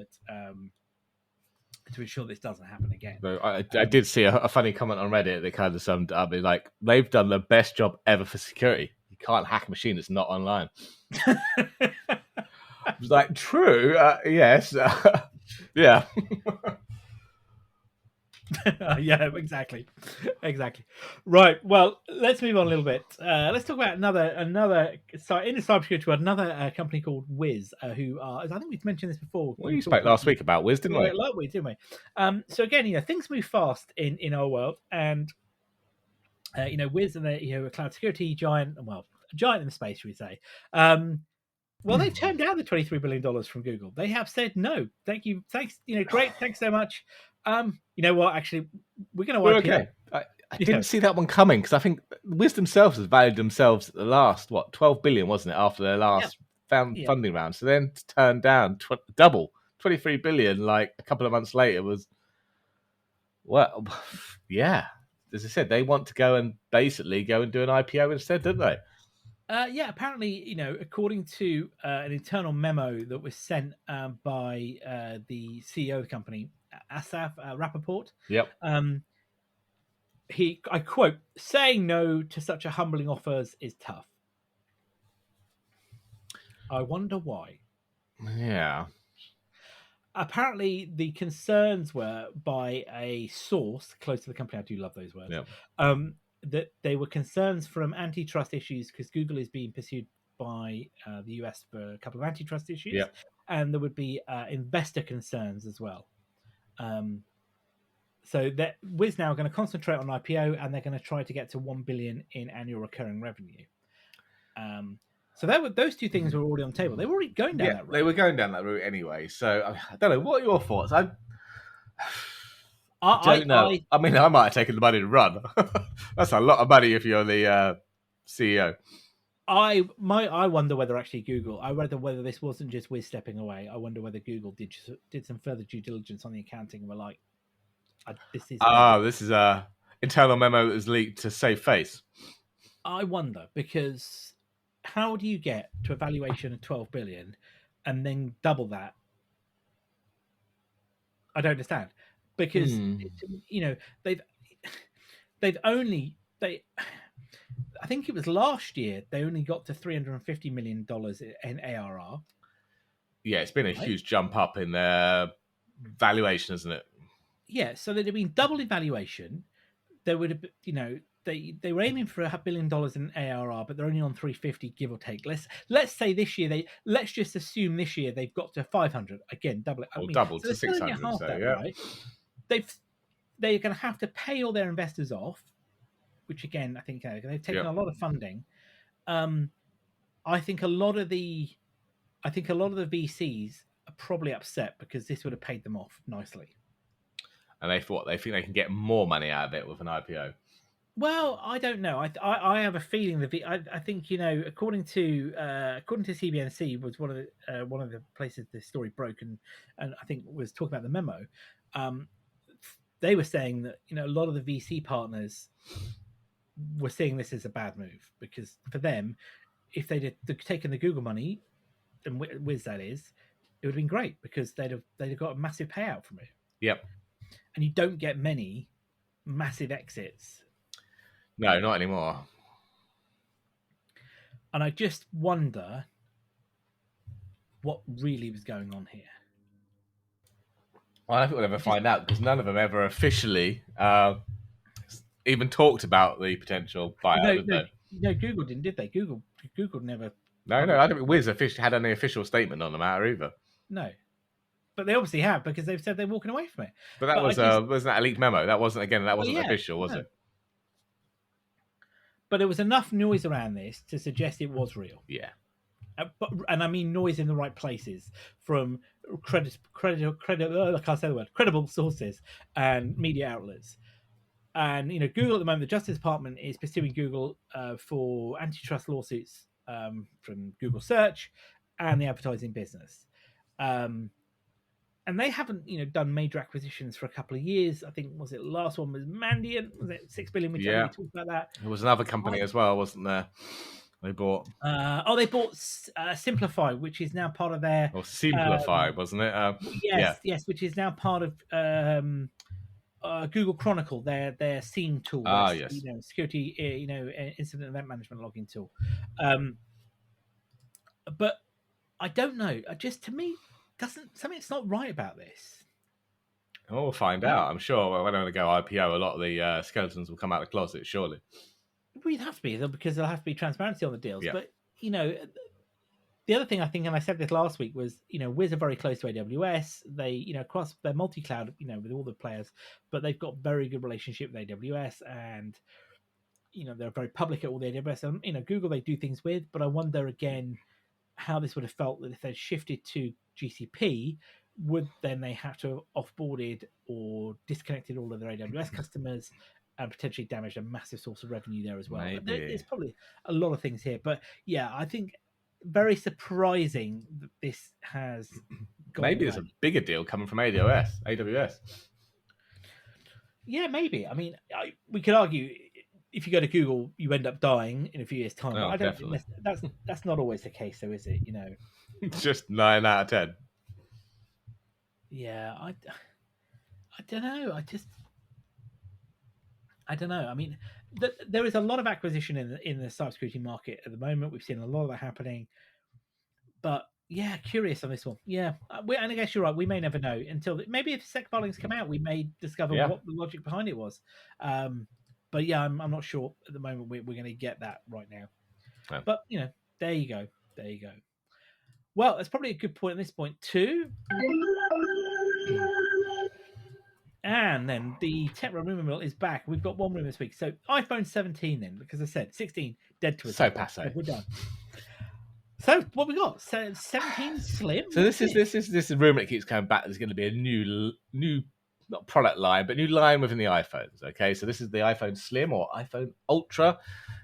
this doesn't happen again. So I did see a funny comment on Reddit that kind of summed up. It's like, they've done the best job ever for security. You can't hack a machine that's not online. It was like, true, yes. Yeah. Yeah, exactly. Right. Well, let's move on a little bit. Let's talk about another. So in the cybersecurity world, another company called Wiz, who are. I think we've mentioned this before. Well, you spoke last week about Wiz, didn't we? Last week, didn't we? So again, things move fast in our world, and Wiz and a cloud security giant. Well, a giant in the space, should we say? Well, they've turned down the $23 billion from Google. They have said no. Thank you. Thanks. Great. Thanks so much. You know what? Actually, we're going to IPO. Okay. I didn't see that one coming, because I think Wiz themselves has valued themselves at the last 12 billion, wasn't it, after their last funding round? So then to turn down double 23 billion, like a couple of months later, was yeah. As I said, they want to go and do an IPO instead, don't they? Apparently, according to an internal memo that was sent by the CEO of the company, Asaf Rappaport. Yep. I quote, saying no to such a humbling offers is tough. I wonder why. Yeah. Apparently, the concerns were by a source close to the company. I do love those words. Yep. That they were concerns from antitrust issues, because Google is being pursued by the US for a couple of antitrust issues. Yep. And there would be investor concerns as well. So that Wiz now are going to concentrate on IPO, and they're going to try to get to 1 billion in annual recurring revenue. So those two things were already on the table. They were already going down that route. They were going down that route anyway. So I don't know. What are your thoughts? I don't know. I mean, I might have taken the money to run. That's a lot of money if you're the CEO. I wonder whether actually Google. I whether this wasn't just Wiz stepping away. I wonder whether Google did some further due diligence on the accounting and were like, "This is this is a internal memo that was leaked to save face." I wonder because how do you get to a valuation of 12 billion and then double that? I don't understand because you know they've only they. I think it was last year they only got to $350 million in ARR. Yeah, it's been a huge jump up in their valuation, isn't it? Yeah, so they'd have been double in valuation. They would have, they were aiming for $1 billion in ARR, but they're only on 350, give or take. Let's say this year let's just assume this year they've got to 500 again, double it. Double so to 600. Half so, that, yeah. Right? They're going to have to pay all their investors off, which again I think they've taken a lot of funding. I think a lot of the VCs are probably upset because this would have paid them off nicely. And they think they can get more money out of it with an IPO. Well, I don't know. I have a feeling that I think according to CBNC was one of the places the story broke and I think was talking about the memo. They were saying that a lot of the VC partners were seeing this as a bad move because for them, if they'd taken the Google money, and Wiz that is, it would have been great because they'd have got a massive payout from it. Yep. And you don't get many massive exits. No, not anymore. And I just wonder what really was going on here. Well, I don't think we'll ever find out because none of them ever officially even talked about the potential buyout. No, Google didn't, did they? Google never. No, I don't think Wiz had any official statement on the matter either. No, but they obviously have because they've said they're walking away from it. But that wasn't that a leaked memo? That wasn't official, was it? But there was enough noise around this to suggest it was real. Yeah. And I mean noise in the right places from credible sources and media outlets. And Google at the moment, the Justice Department is pursuing Google for antitrust lawsuits from Google Search and the advertising business. And they haven't, done major acquisitions for a couple of years. I think the last one was Mandiant. Was it $6 billion? We talked about that. There was another company as well, wasn't there? They bought. They bought Simplify, which is now part of their. Or Simplify, wasn't it? Yes, which is now part of Google Chronicle, their SIEM tool. Yes. Security, incident event management logging tool. But I don't know. Just to me, something's not right about this. Oh, we'll find out. I'm sure when I go IPO, a lot of the skeletons will come out of the closet, surely. We'd have to be, because there'll have to be transparency on the deals. Yeah. But, the other thing I think, and I said this last week, was, Wiz are very close to AWS. They, across their multi-cloud, with all the players, but they've got very good relationship with AWS and, they're very public at all the AWS. And, Google they do things with, but I wonder again how this would have felt that if they'd shifted to GCP, would then they have to have offboarded or disconnected all of their AWS customers and potentially damaged a massive source of revenue there as well. There's probably a lot of things here, but yeah, I think very surprising that this has gone maybe there's a bigger deal coming from AWS. Yeah, maybe. I mean, we could argue if you go to Google, you end up dying in a few years' time. I don't think that's not always the case, though, is it? It's just 9 out of 10. Yeah, I don't know. I don't know. I mean, there is a lot of acquisition in the cybersecurity market at the moment. We've seen a lot of that happening. But yeah, curious on this one. Yeah, and I guess you're right. We may never know until maybe if SEC filings come out, we may discover what the logic behind it was. But yeah, I'm not sure at the moment. We're going to get that right now. Yeah. But there you go. Well, that's probably a good point at this point too. And then the tech rumor mill is back. We've got one rumor this week. So iPhone 17 then, because I said 16 dead to us. So passe. We're done. So what we got? 17 Slim. So this is rumor that keeps coming back. There's going to be a new not product line, but new line within the iPhones. Okay, so this is the iPhone Slim or iPhone Ultra.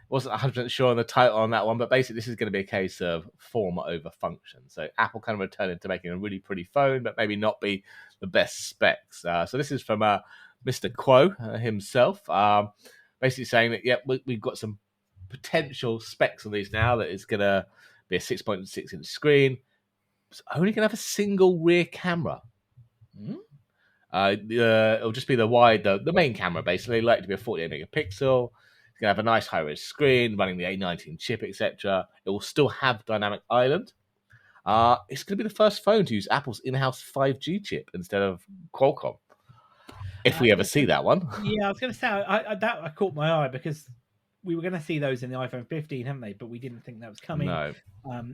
Wasn't 100% sure on the title on that one, but basically this is going to be a case of form over function. So Apple kind of returning to making a really pretty phone, but maybe not be the best specs. So this is from Mr. Quo himself, basically saying that, we've got some potential specs on these now, that it's going to be a 6.6 inch screen. It's only going to have a single rear camera. It'll just be the main camera, basically, likely to be a 48 megapixel. It's going to have a nice high-res screen running the A19 chip, etc. It will still have dynamic island. It's going to be the first phone to use Apple's in-house 5G chip instead of Qualcomm, if we ever see that one. Yeah, I was going to say that caught my eye, because we were going to see those in the iPhone 15, haven't they? But we didn't think that was coming. No.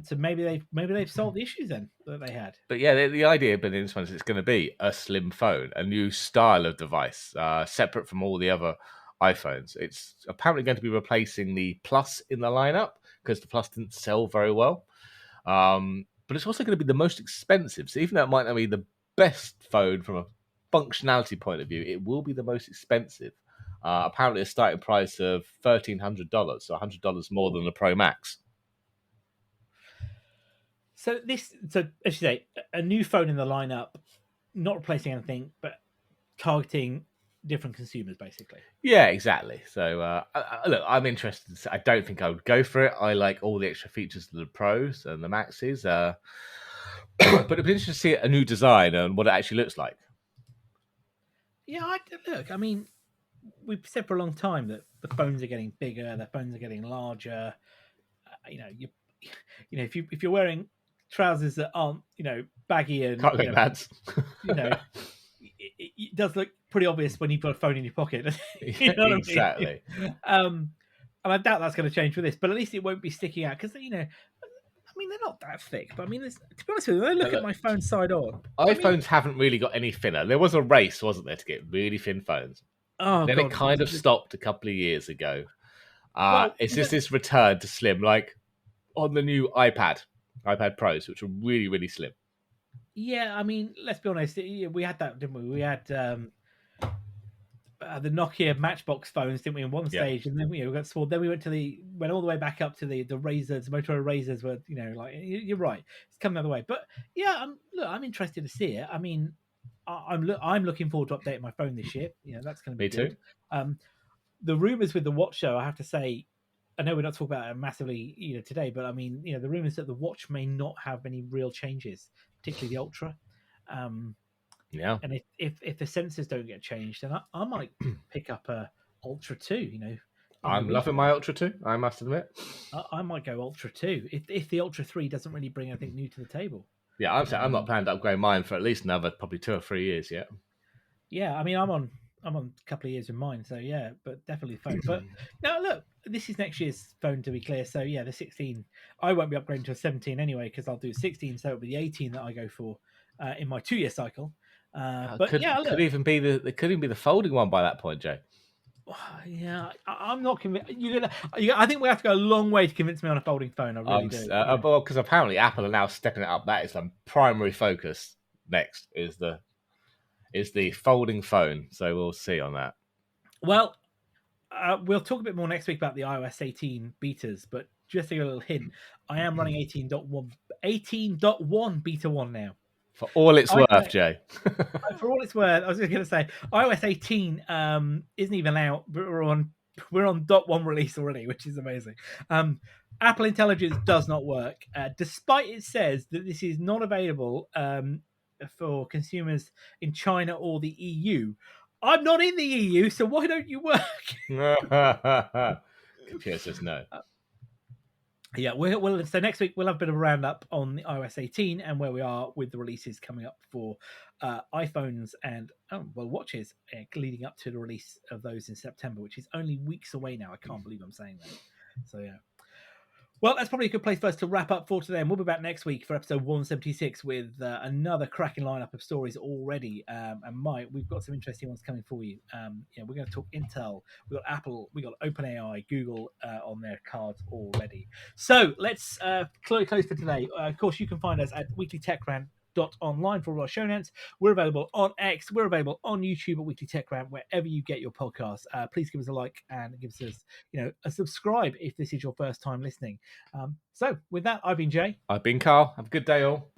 So maybe they've solved the issues then that they had. But yeah, the idea behind this one is it's going to be a slim phone, a new style of device, separate from all the other iPhones. It's apparently going to be replacing the Plus in the lineup, because the Plus didn't sell very well. But it's also going to be the most expensive. So even though it might not be the best phone from a functionality point of view, it will be the most expensive. Apparently a starting price of $1,300, so $100 more than the Pro Max. So as you say, a new phone in the lineup, not replacing anything, but targeting different consumers, basically. Yeah, exactly. So look, I'm interested. I don't think I would go for it. I like all the extra features of the Pros and the Maxes, but it'd be interesting to see a new design and what it actually looks like. Yeah, I mean, we've said for a long time that the phones are getting bigger, the phones are getting larger. If you're wearing trousers that aren't baggy and cargo pants, it does look pretty obvious when you've got a phone in your pocket. You know what exactly. I mean? And I doubt that's going to change with this, but at least it won't be sticking out, because they're not that thick. But I mean, to be honest with you, when I look at my phone side on, iPhones haven't really got any thinner. There was a race, wasn't there, to get really thin phones? Then it kind of stopped a couple of years ago. It's just this return to slim, like on the new iPad Pros, which are really, really slim. Yeah, I mean, let's be honest. We had that, didn't we? We had the Nokia Matchbox phones, didn't we? In one stage, and then we got small. Then we went all the way back up to the Razors, Motorola Razors. Were like, you're right, it's coming the other way. But yeah, I'm interested to see it. I mean, I'm looking forward to updating my phone this year. That's going to be good. Too. The rumors with the watch, though, I have to say, I know we're not talking about it massively, today, but I mean, the rumors that the watch may not have any real changes, particularly the Ultra. Yeah. And if the sensors don't get changed, then I might pick up a Ultra 2. I'm loving my Ultra 2, I must admit. I might go Ultra 2 if the Ultra 3 doesn't really bring anything new to the table. Yeah, I'm not planning to upgrade mine for at least another probably 2 or 3 years yet. Yeah, I mean, I'm on a couple of years in mine, so yeah, but definitely the phone. But now look, this is next year's phone, to be clear. So yeah, the 16, I won't be upgrading to a 17 anyway, because I'll do 16, so it'll be the 18 that I go for in my 2-year cycle. But could even be the folding one by that point, Joe. Yeah, I'm not convinced. I think we have to go a long way to convince me on a folding phone. I really do. Well, because apparently Apple are now stepping it up. That is the primary focus. Next is the folding phone. So we'll see on that. Well, we'll talk a bit more next week about the iOS 18 betas, but just to give a little hint, I am running 18.1 beta 1 now. For all it's worth, Jay. For all it's worth, I was going to say iOS 18 isn't even out. We're on .1 release already, which is amazing. Apple Intelligence does not work, despite it says that this is not available for consumers in China or the EU. I'm not in the EU, so why don't you work? Computer says no. Yeah, so next week we'll have a bit of a roundup on the iOS 18 and where we are with the releases coming up for iPhones and watches, leading up to the release of those in September, which is only weeks away now. I can't believe I'm saying that. So yeah. Well, that's probably a good place for us to wrap up for today. And we'll be back next week for episode 176 with another cracking lineup of stories already. And Mike, we've got some interesting ones coming for you. We're going to talk Intel. We've got Apple. We've got OpenAI, Google on their cards already. So let's close for today. Of course, you can find us at Weekly Tech Rant weeklytechrant.online for all our show notes. We're available on X. We're available on YouTube at Weekly Tech Rant, wherever you get your podcasts. Please give us a like and give us, a subscribe if this is your first time listening. So with that, I've been Jay. I've been Karl. Have a good day all.